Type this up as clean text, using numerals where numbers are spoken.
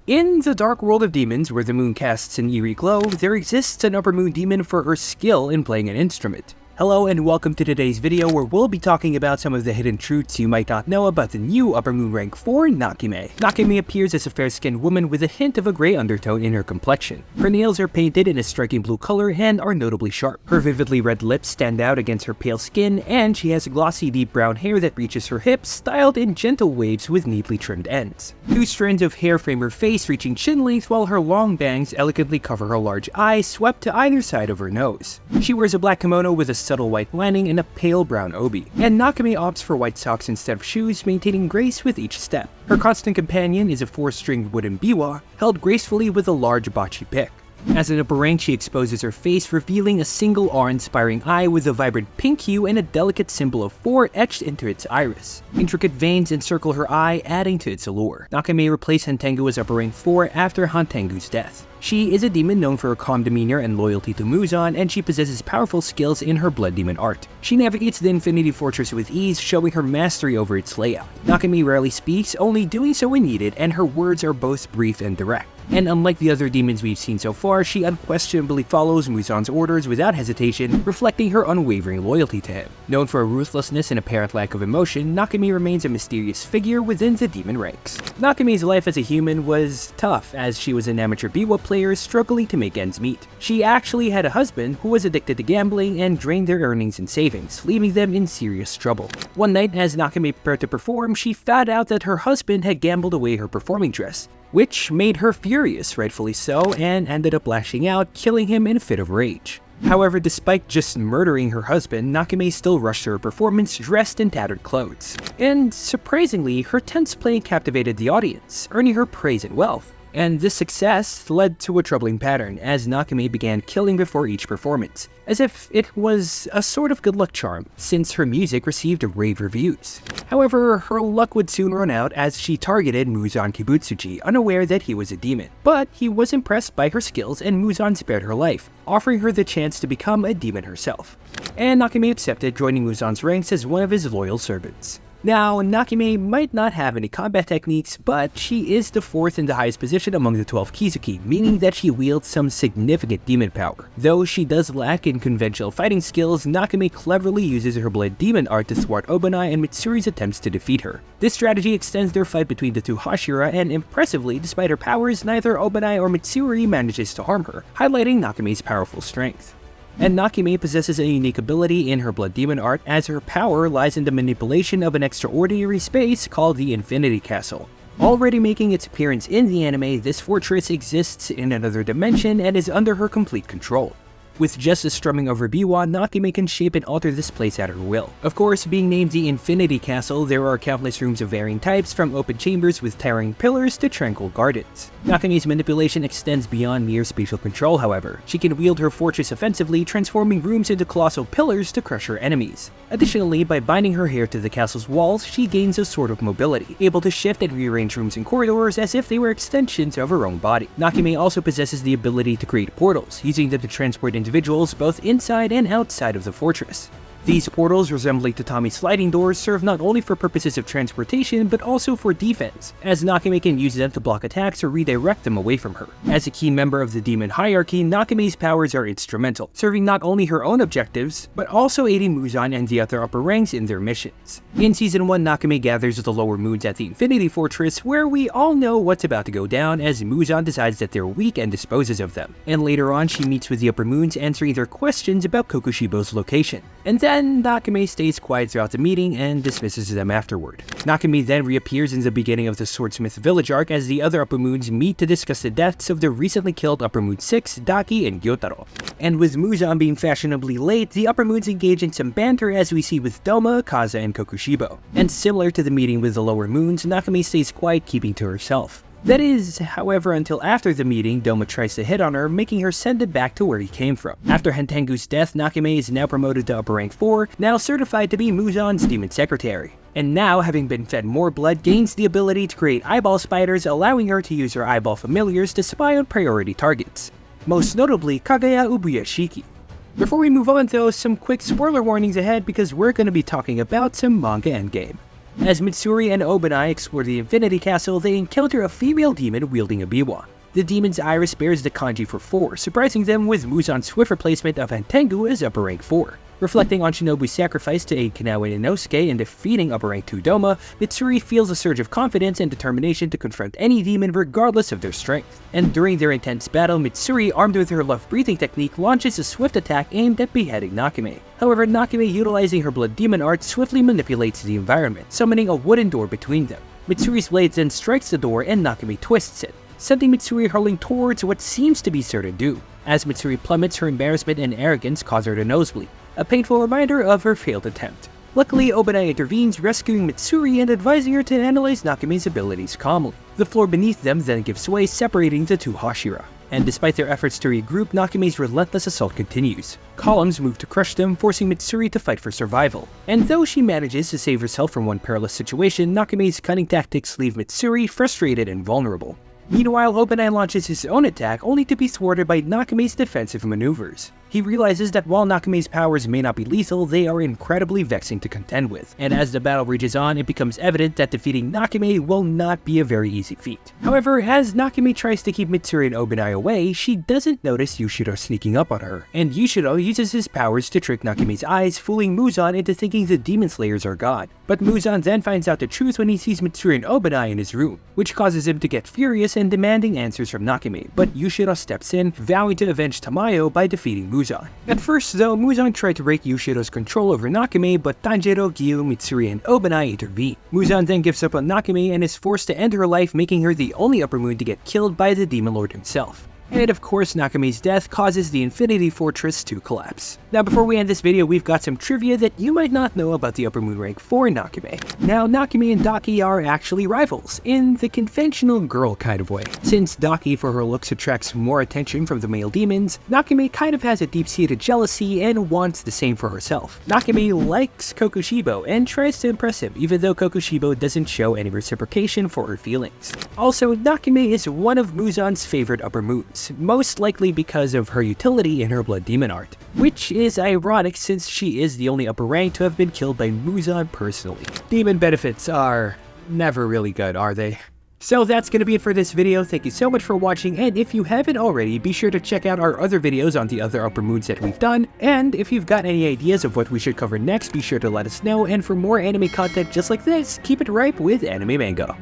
In the dark world of demons, where the moon casts an eerie glow, there exists an upper moon demon for her skill in playing an instrument. Hello and welcome to today's video where we'll be talking about some of the hidden truths you might not know about the new Upper Moon rank 4 Nakime. Nakime appears as a fair-skinned woman with a hint of a grey undertone in her complexion. Her nails are painted in a striking blue color and are notably sharp. Her vividly red lips stand out against her pale skin, and she has glossy deep brown hair that reaches her hips, styled in gentle waves with neatly trimmed ends. 2 strands of hair frame her face reaching chin length, while her long bangs elegantly cover her large eyes swept to either side of her nose. She wears a black kimono with a subtle white lining and a pale brown obi, and Nakime opts for white socks instead of shoes, maintaining grace with each step. Her constant companion is a 4-stringed wooden biwa, held gracefully with a large bocce pick. As an upper rank, she exposes her face, revealing a single awe-inspiring eye with a vibrant pink hue and a delicate symbol of 4 etched into its iris. Intricate veins encircle her eye, adding to its allure. Nakime replaced Hantengu as upper rank 4 after Hantengu's death. She is a demon known for her calm demeanor and loyalty to Muzan, and she possesses powerful skills in her blood demon art. She navigates the Infinity Fortress with ease, showing her mastery over its layout. Nakime rarely speaks, only doing so when needed, and her words are both brief and direct. And unlike the other demons we've seen so far, she unquestionably follows Muzan's orders without hesitation, reflecting her unwavering loyalty to him. Known for her ruthlessness and apparent lack of emotion, Nakime remains a mysterious figure within the demon ranks. Nakime's life as a human was tough, as she was an amateur biwa player struggling to make ends meet. She actually had a husband who was addicted to gambling and drained their earnings and savings, leaving them in serious trouble. One night, as Nakime prepared to perform, she found out that her husband had gambled away her performing dress, which made her furious, rightfully so, and ended up lashing out, killing him in a fit of rage. However, despite just murdering her husband, Nakime still rushed to her performance dressed in tattered clothes. And surprisingly, her tense play captivated the audience, earning her praise and wealth. And this success led to a troubling pattern, as Nakime began killing before each performance, as if it was a sort of good luck charm, since her music received rave reviews. However, her luck would soon run out as she targeted Muzan Kibutsuji, unaware that he was a demon. But he was impressed by her skills, and Muzan spared her life, offering her the chance to become a demon herself. And Nakime accepted, joining Muzan's ranks as one of his loyal servants. Now, Nakime might not have any combat techniques, but she is the 4th in the highest position among the 12 Kizuki, meaning that she wields some significant demon power. Though she does lack in conventional fighting skills, Nakime cleverly uses her blood demon art to thwart Obanai and Mitsuri's attempts to defeat her. This strategy extends their fight between the 2 Hashira, and impressively, despite her powers, neither Obanai or Mitsuri manages to harm her, highlighting Nakime's powerful strength. And Nakime possesses a unique ability in her blood demon art, as her power lies in the manipulation of an extraordinary space called the Infinity Castle. Already making its appearance in the anime, this fortress exists in another dimension and is under her complete control. With just a strumming of her biwa, Nakime can shape and alter this place at her will. Of course, being named the Infinity Castle, there are countless rooms of varying types, from open chambers with towering pillars to tranquil gardens. Nakime's manipulation extends beyond mere spatial control, however. She can wield her fortress offensively, transforming rooms into colossal pillars to crush her enemies. Additionally, by binding her hair to the castle's walls, she gains a sort of mobility, able to shift and rearrange rooms and corridors as if they were extensions of her own body. Nakime also possesses the ability to create portals, using them to transport individuals both inside and outside of the fortress. These portals, resembling tatami sliding doors, serve not only for purposes of transportation, but also for defense, as Nakime can use them to block attacks or redirect them away from her. As a key member of the demon hierarchy, Nakime's powers are instrumental, serving not only her own objectives, but also aiding Muzan and the other upper ranks in their missions. In Season 1, Nakime gathers the lower moons at the Infinity Fortress, where we all know what's about to go down, as Muzan decides that they're weak and disposes of them. And later on, she meets with the upper moons, answering their questions about Kokushibo's location. And then Nakime stays quiet throughout the meeting and dismisses them afterward. Nakime then reappears in the beginning of the Swordsmith Village arc as the other Upper Moons meet to discuss the deaths of the recently killed Upper Moon 6, Daki, and Gyotaro. And with Muzan being fashionably late, the Upper Moons engage in some banter, as we see with Doma, Kaza, and Kokushibo. And similar to the meeting with the lower moons, Nakime stays quiet, keeping to herself. That is, however, until after the meeting, Doma tries to hit on her, making her send it back to where he came from. After Hantengu's death, Nakime is now promoted to upper rank 4, now certified to be Muzan's demon secretary. And now, having been fed more blood, gains the ability to create eyeball spiders, allowing her to use her eyeball familiars to spy on priority targets. Most notably, Kagaya Ubuyashiki. Before we move on though, some quick spoiler warnings ahead, because we're going to be talking about some manga endgame. As Mitsuri and Obanai explore the Infinity Castle, they encounter a female demon wielding a biwa. The demon's iris bears the kanji for 4, surprising them with Muzan's swift replacement of Hantengu as upper rank 4. Reflecting on Shinobu's sacrifice to aid Kanawa and Inosuke in defeating upper rank 2 Doma, Mitsuri feels a surge of confidence and determination to confront any demon regardless of their strength. And during their intense battle, Mitsuri, armed with her love breathing technique, launches a swift attack aimed at beheading Nakime. However, Nakime, utilizing her blood demon art, swiftly manipulates the environment, summoning a wooden door between them. Mitsuri's blade then strikes the door and Nakime twists it, sending Mitsuri hurling towards what seems to be certain doom. As Mitsuri plummets, her embarrassment and arrogance cause her to nosebleed, a painful reminder of her failed attempt. Luckily, Obanai intervenes, rescuing Mitsuri and advising her to analyze Nakime's abilities calmly. The floor beneath them then gives way, separating the two Hashira. And despite their efforts to regroup, Nakime's relentless assault continues. Columns move to crush them, forcing Mitsuri to fight for survival. And though she manages to save herself from one perilous situation, Nakime's cunning tactics leave Mitsuri frustrated and vulnerable. Meanwhile, Obanai launches his own attack, only to be thwarted by Nakime's defensive maneuvers. He realizes that while Nakime's powers may not be lethal, they are incredibly vexing to contend with, and as the battle rages on, it becomes evident that defeating Nakime will not be a very easy feat. However, as Nakime tries to keep Mitsuri and Obanai away, she doesn't notice Yushido sneaking up on her, and Yushido uses his powers to trick Nakime's eyes, fooling Muzan into thinking the Demon Slayers are God. But Muzan then finds out the truth when he sees Mitsuri and Obanai in his room, which causes him to get furious and demanding answers from Nakime, but Yushido steps in, vowing to avenge Tamayo by defeating Muzan. At first though, Muzan tried to break Yushido's control over Nakime, but Tanjiro, Gyu, Mitsuri, and Obanai intervene. Muzan then gives up on Nakime and is forced to end her life, making her the only upper moon to get killed by the Demon Lord himself. And of course, Nakime's death causes the Infinity Fortress to collapse. Now before we end this video, we've got some trivia that you might not know about the upper moon rank for Nakime. Now, Nakime and Daki are actually rivals, in the conventional girl kind of way. Since Daki for her looks attracts more attention from the male demons, Nakime kind of has a deep-seated jealousy and wants the same for herself. Nakime likes Kokushibo and tries to impress him, even though Kokushibo doesn't show any reciprocation for her feelings. Also, Nakime is one of Muzan's favorite upper moons, most likely because of her utility in her blood demon art, which is ironic since she is the only upper rank to have been killed by Muzan personally. Demon benefits are never really good, are they? So that's gonna be it for this video. Thank you so much for watching, and if you haven't already, be sure to check out our other videos on the other upper moons that we've done, and if you've got any ideas of what we should cover next, be sure to let us know, and for more anime content just like this, keep it ripe with Anime Mango.